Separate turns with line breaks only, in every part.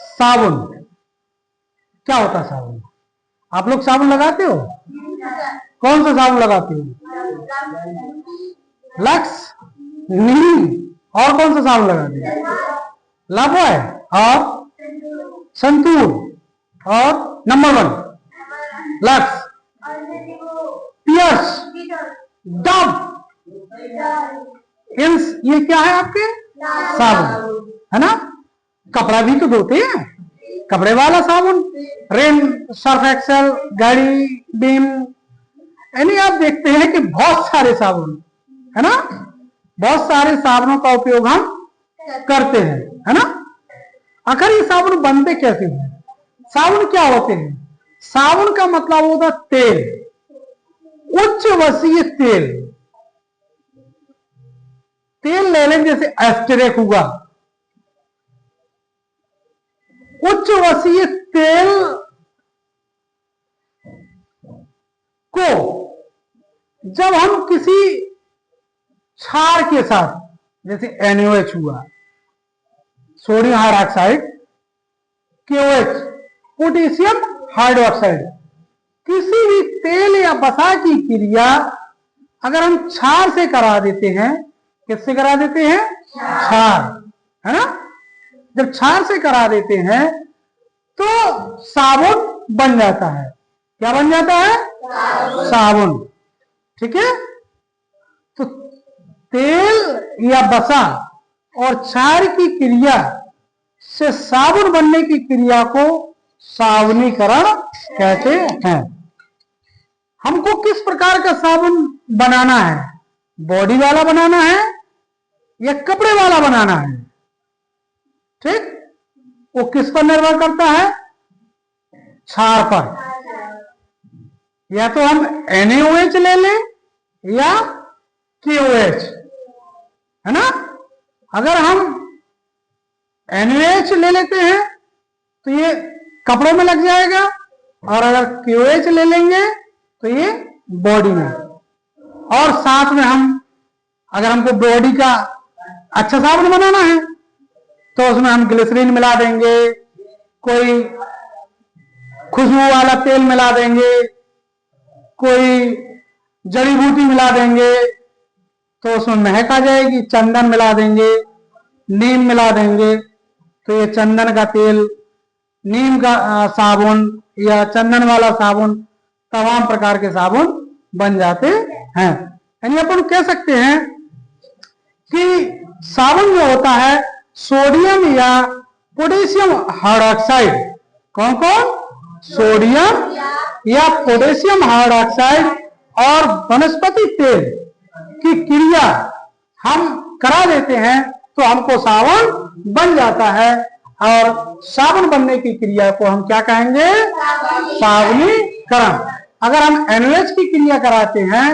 साबुन क्या होता है? साबुन आप लोग साबुन लगाते हो? कौन सा साबुन लगाते हो? लक्स, नीम, और कौन सा साबुन लगाते हो? लाइफबॉय और संतूर और नंबर 1 लक्स, पियर्स, डव, ये क्या है आपके? साबुन है ना। कपड़ा भी तो धोते हैं, कपड़े वाला साबुन, रेन, सर्फ एक्सेल, गाड़ी, बीम, यानी आप देखते हैं कि बहुत सारे साबुन है ना, बहुत सारे साबुनों का उपयोग हम करते हैं, है ना। आखिर ये साबुन बनते कैसे हैं? साबुन क्या होते हैं? साबुन का मतलब होता तेल, उच्च वसीय तेल। तेल ले लें, जैसे एस्टेरिक हुआ, उच्च वसीय तेल को जब हम किसी क्षार के साथ, जैसे NaOH हुआ, sodium hydroxide, KOH, potassium hydroxide, किसी भी तेल या वसा की क्रिया अगर हम क्षार से करा देते हैं, किससे करा देते हैं? क्षार, है ना। जब क्षार से करा देते हैं तो साबुन बन जाता है। क्या बन जाता है? साबुन। ठीक है। तो तेल या वसा और क्षार की क्रिया से साबुन बनने की क्रिया को साबुनीकरण कहते हैं। हमको किस प्रकार का साबुन बनाना है? बॉडी वाला बनाना है या कपड़े वाला बनाना है? ठीक, वो किस पर निर्भर करता है? क्षार पर। या तो हम NaOH ले लें या KOH, है ना। अगर हम NaOH ले लेते हैं तो ये कपड़ों में लग जाएगा, और अगर KOH ले लेंगे तो ये बॉडी में। और साथ में हम, अगर हमको बॉडी का अच्छा साबुन बनाना है तो उसमें हम ग्लिसरीन मिला देंगे, कोई खुशबू वाला तेल मिला देंगे, कोई जड़ी बूटी मिला देंगे तो उसमें महक आ जाएगी। चंदन मिला देंगे, नीम मिला देंगे तो ये चंदन का तेल, नीम का साबुन या चंदन वाला साबुन, तमाम प्रकार के साबुन बन जाते हैं। यानी अपन कह सकते हैं कि साबुन जो होता है सोडियम या पोटेशियम हाइड्रोक्साइड, कौन कौन? सोडियम या पोटेशियम हाइड्रोक्साइड और वनस्पति तेल की क्रिया हम करा देते हैं तो हमको साबुन बन जाता है। और साबुन बनने की क्रिया को हम क्या कहेंगे? साबुनीकरण। अगर हम NaOH की क्रिया कराते हैं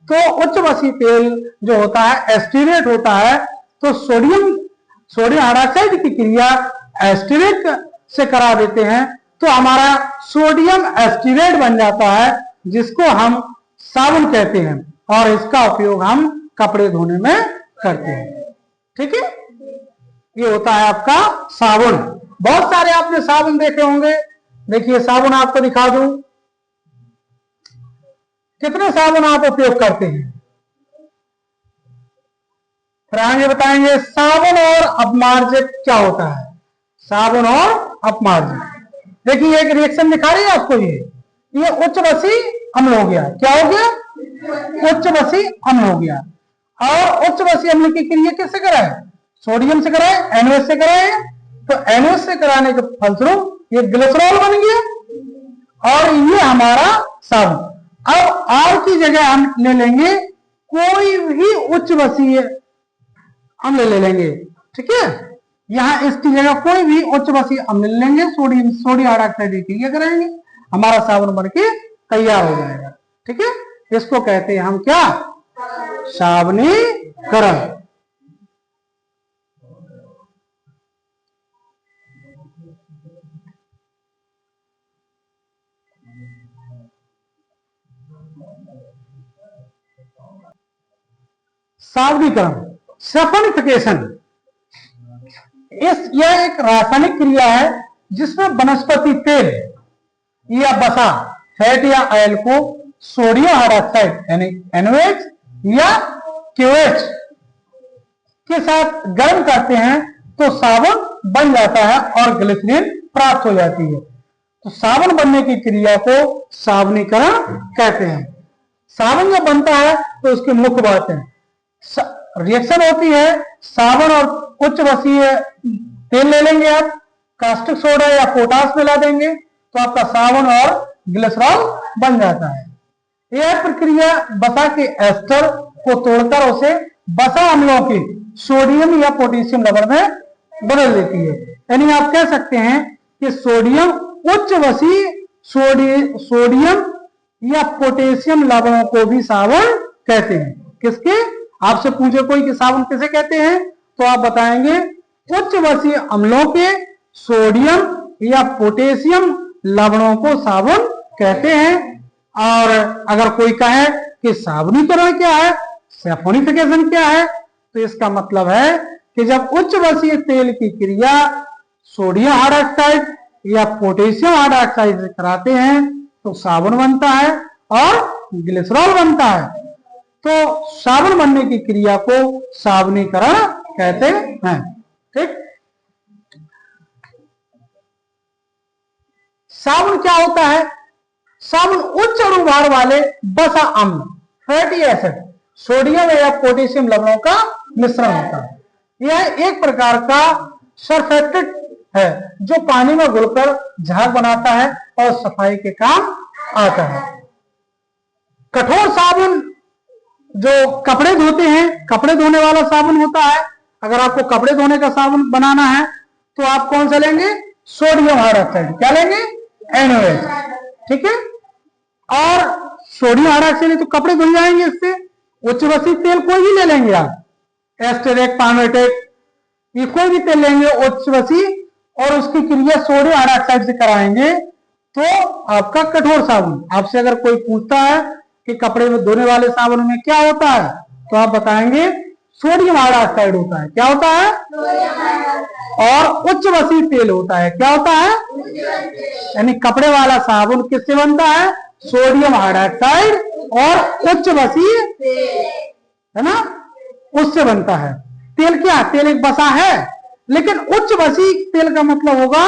तो उच्च वसीय तेल जो होता है एस्टीरेट होता है, तो सोडियम हाइड्रोक्साइड की क्रिया एस्टीरेट से करा देते हैं तो हमारा सोडियम एस्टीरेट बन जाता है, जिसको हम साबुन कहते हैं, और इसका उपयोग हम कपड़े धोने में करते हैं। ठीक है, ये होता है आपका साबुन। बहुत सारे आपने साबुन देखे होंगे। देखिए साबुन आपको दिखा दूं, कितने साबुन आप उपयोग करते हैं? फिर आगे बताएंगे साबुन और अपमार्जक क्या होता है। साबुन और अपमार्जक, देखिए एक रिएक्शन दिखा रही है आपको। ये उच्च वसीय अम्ल हो गया। क्या हो गया? उच्च वसीय अम्ल हो गया। और उच्च वसीय अम्ल की क्रिया किससे कराए? सोडियम से कराए, NaOH से कराए। तो NaOH से कराने के फलस्वरूप ये ग्लिसरॉल बन गया और ये हमारा साबुन। अब R की जगह हम ले लेंगे कोई भी उच्च वसीय अम्ल ले लेंगे। ठीक है, यहां इसकी जगह कोई भी उच्च वसीय अम्ल ले लेंगे, सोडियम हाइड्रोक्साइड की क्रिया कराएंगे, हमारा साबुन बनके तैयार हो जाएगा। ठीक है, इसको कहते हैं हम क्या? साबुनीकरण। साबुनीकरण, सल्फोनिफिकेशन, यह एक रासायनिक क्रिया है जिसमें वनस्पति तेल या बसा, फैट या ऑयल को सोडियम हाइड्रोक्साइड यानी NaOH या KOH के साथ गर्म करते हैं तो साबुन बन जाता है और ग्लिसरीन प्राप्त हो जाती है। तो साबुन बनने की क्रिया को साबुनीकरण कहते हैं। साबुन जब बनता है तो उसकी मुख्य बातें, रिएक्शन होती है, साबुन और उच्च वसीय तेल ले लेंगे आप, कास्टिक सोडा या पोटाश मिला देंगे तो आपका साबुन और ग्लिसरॉल बन जाता है। यह प्रक्रिया बसा के एस्टर को तोड़कर उसे बसा अम्लों की सोडियम या पोटेशियम लवण में बदल देती है। यानी आप कह सकते हैं कि सोडियम उच्च वसीय सोडियम या पोटेशियम लवणों को भी साबुन कहते हैं। किसके, आपसे पूछे कोई कि साबुन किसे कहते हैं तो आप बताएंगे उच्च वसीय अम्लों के सोडियम या पोटेशियम लवणों को साबुन कहते हैं। और अगर कोई कहे कि साबुनीकरण क्या है, सैफोनिफिकेशन क्या है, तो इसका मतलब है कि जब उच्च वसीय तेल की क्रिया सोडियम हाइड्रोक्साइड या पोटेशियम हाइड्रोक्साइड से कराते हैं तो साबुन बनता है और ग्लिसरॉल बनता है। तो साबुन बनने की क्रिया को साबुनीकरण कहते हैं। ठीक, साबुन क्या होता है? साबुन उच्च अणुभार वाले बसा अम्ल, फैटी एसिड, सोडियम या पोटेशियम लवणों का मिश्रण होता है। यह एक प्रकार का सरफेक्टेंट है जो पानी में घुलकर झाग बनाता है और सफाई के काम आता है। कठोर साबुन जो कपड़े धोते हैं, कपड़े धोने वाला साबुन होता है। अगर आपको कपड़े धोने का साबुन बनाना है तो आप कौन सा लेंगे? Sodium hydroxide. क्या लेंगे? NaOH। ठीक है, और सोडियम हाइड्रोक्साइड तो कपड़े धुल जाएंगे इससे। उच्च वसीय तेल कोई भी ले लेंगे आप, एस्टेरिक, पामेटिक, ये कोई भी तेल लेंगे उच्च वसीय और उसकी क्रिया सोडियम हाइड्रोक्साइड से कराएंगे तो आपका कठोर साबुन। आपसे अगर कोई पूछता है कि कपड़े में धोने वाले साबुन में क्या होता है तो आप बताएंगे सोडियम हाइड्रोक्साइड होता है। क्या होता है? और उच्च वसीय तेल होता है। क्या होता है? यानी कपड़े वाला साबुन किससे बनता है? सोडियम हाइड्रोक्साइड और उच्च वसीय है ना, उससे बनता है। तेल क्या? तेल एक बसा है, लेकिन उच्च वसीय तेल का मतलब होगा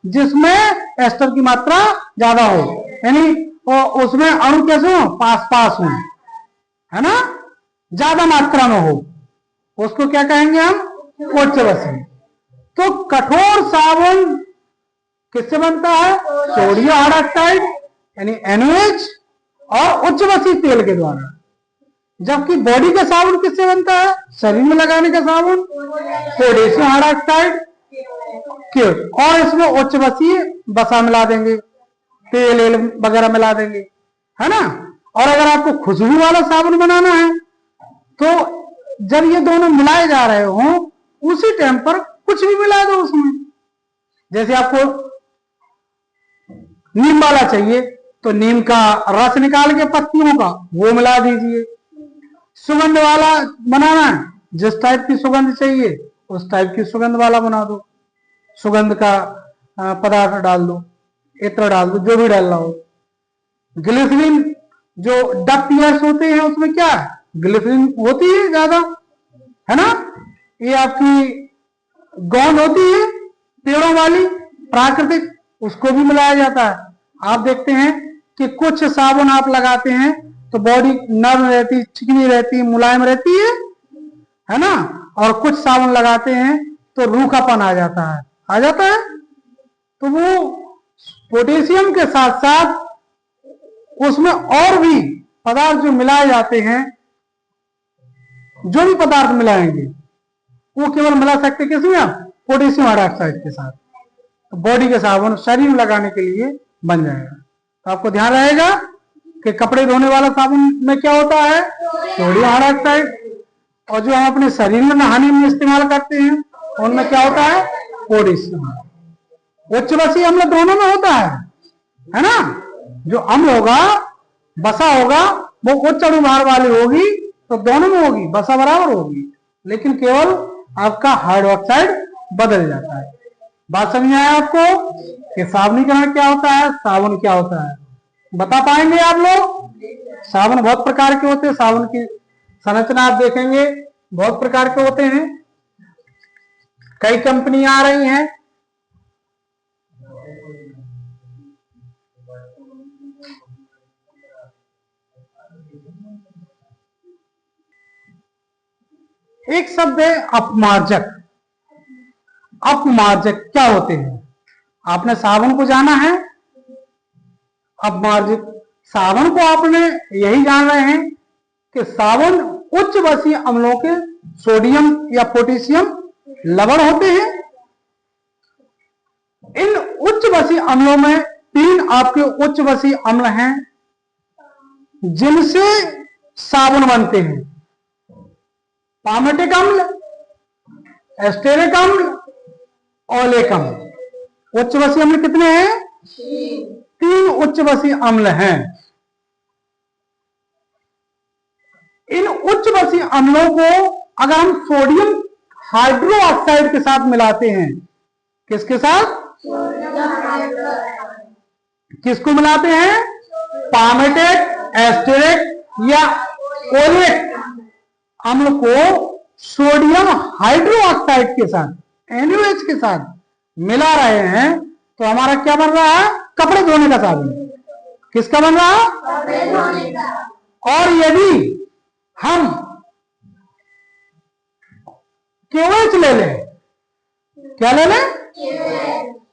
जिसमें एस्टर की मात्रा ज्यादा हो, यानी उसमें अणु कैसे हो? पास पास हो, है ना, ज्यादा मात्रा में हो, उसको क्या कहेंगे हम? उच्च वसीय। तो कठोर साबुन किससे बनता है? सोडियम हाइड्रोक्साइड यानी NaOH और उच्च वसीय तेल के द्वारा। जबकि बॉडी का साबुन किससे बनता है? शरीर में लगाने का साबुन पोटेशियम हाइड्रोक्साइड के, और इसमें उच्च वसीय बसा मिला देंगे, तेल वगैरह मिला देंगे, है ना। और अगर आपको खुशबू वाला साबुन बनाना है तो जब ये दोनों मिलाए जा रहे हो उसी टाइम पर कुछ भी मिला दो उसमें। जैसे आपको नीम वाला चाहिए तो नीम का रस निकाल के पत्तियों का वो मिला दीजिए। सुगंध वाला बनाना है, जिस टाइप की सुगंध चाहिए उस टाइप की सुगंध वाला बना दो, सुगंध का पदार्थ डाल दो, इत्र डाल दो, जो भी डालना हो। ग्लिसरीन जो डक टीयर्स होते हैं उसमें क्या है? ग्लिसरीन होती है ज्यादा, है ना। ये आपकी गोंद होती है पेड़ों वाली प्राकृतिक, उसको भी मिलाया जाता है। आप देखते हैं कि कुछ साबुन आप लगाते हैं तो बॉडी नर्म रहती, चिकनी रहती, मुलायम रहती है ना, और कुछ साबुन लगाते हैं तो रूखापन आ जाता है, आ जाता है। तो वो पोटेशियम के साथ साथ उसमें और भी पदार्थ जो मिलाए जाते हैं, जो भी पदार्थ मिलाएंगे वो केवल मिला सकते किसमें? पोटेशियम हाइड्रोक्साइड के साथ। तो बॉडी के साबुन शरीर में लगाने के लिए बन जाएगा। तो आपको ध्यान रहेगा कि कपड़े धोने वाला साबुन में क्या होता है? Sodium hydroxide. और जो हम अपने शरीर में नहाने में इस्तेमाल करते हैं उनमें क्या होता है? पोटेशियम। उच्च वसीय अम्ल दोनों में होता है ना। जो अम्ल होगा, बसा होगा, वो उच्च अणुभार वाली होगी तो दोनों में होगी, बसा बराबर होगी, लेकिन केवल आपका हाइड्रोक्साइड बदल जाता है। बात समझ में आया आपको कि साबुनीकरण क्या होता है, साबुन क्या होता है? बता पाएंगे आप लोग? साबुन बहुत प्रकार के होते हैं, साबुन की संरचना आप देखेंगे बहुत प्रकार के होते हैं, कई कंपनियां आ रही हैं। एक शब्द है अपमार्जक। अपमार्जक क्या होते हैं? आपने साबुन को जाना है, अपमार्जक साबुन को आपने यही जान रहे हैं कि साबुन उच्च वसीय अम्लों के सोडियम या पोटेशियम लवण होते हैं। इन उच्च वसीय अम्लों में 3 आपके उच्च वसीय अम्ल हैं जिनसे साबुन बनते हैं। पामेटिक अम्ल, एस्टेरिक अम्ल, ओलेक अम्ल। उच्च वसीय अम्ल कितने हैं? 3 उच्च वसीय अम्ल हैं। इन उच्च वसीय अम्लों को अगर हम सोडियम हाइड्रोक्साइड के साथ मिलाते हैं, किसके साथ? किसको मिलाते हैं? पामेटिक, एस्टेरिक या ओलेक अम्ल को सोडियम हाइड्रोक्साइड के साथ, NaOH के साथ मिला रहे हैं, तो हमारा क्या बन रहा है? कपड़े धोने का साबुन। किसका बन रहा है? कपड़े धोने का। और यदि हम KOH ले लें, क्या ले लें?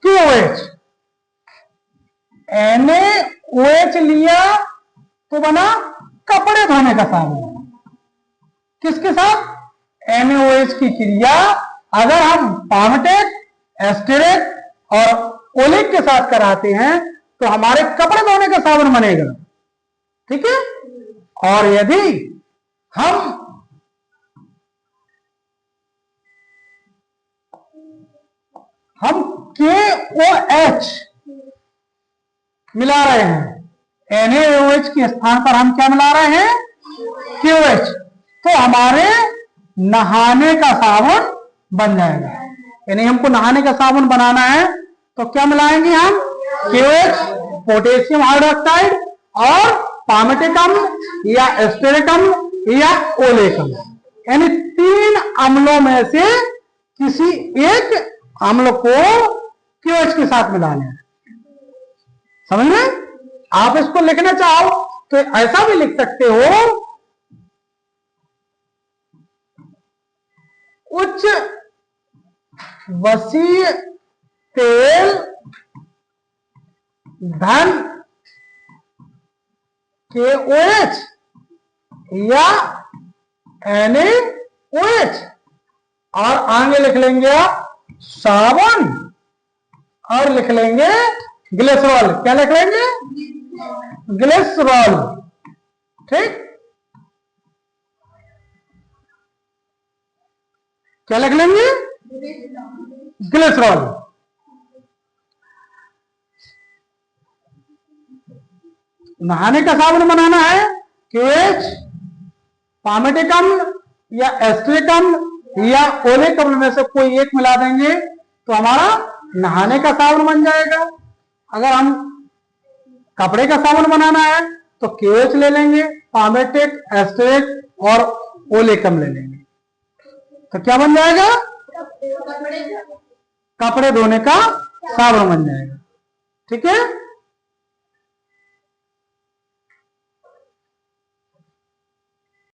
KOH। NaOH लिया तो बना कपड़े धोने का साबुन। किसके साथ? NaOH की क्रिया अगर हम पामेटिक, एस्टेरिक और ओलेक के साथ कराते हैं तो हमारे कपड़े धोने का साबुन बनेगा। ठीक है। और यदि हम KOH मिला रहे हैं, NaOH के स्थान पर हम क्या मिला रहे हैं? KOH, तो हमारे नहाने का साबुन बन जाएगा। यानी हमको नहाने का साबुन बनाना है तो क्या मिलाएंगे हम? KOH, पोटेशियम हाइड्रोक्साइड और पामेटिक अम्ल या एस्टेरिक अम्ल या ओलेक अम्ल। यानी 3 अम्लों में से किसी एक अम्ल को KOH के साथ मिलाना है। समझ में? आप इसको लिखना चाहो तो ऐसा भी लिख सकते हो, उच्च वसीय तेल धन KOH या NaOH, और आगे लिख लेंगे आप साबुन और लिख लेंगे ग्लिसरॉल। क्या लिख लेंगे? ग्लिसरॉल। ठीक, क्या लिख लेंगे? ग्लिसरॉल। नहाने का साबुन बनाना है, KOH, पामेटिक अम्ल या एस्टेरिक अम्ल या ओलेक अम्ल में से कोई एक मिला देंगे तो हमारा नहाने का साबुन बन जाएगा। अगर हम कपड़े का साबुन बनाना है तो KOH ले लेंगे, पामेटिक, एस्टेरिक और ओलेक अम्ल ले लेंगे, तो क्या बन जाएगा? कपड़े धोने का साबुन बन जाएगा। ठीक है।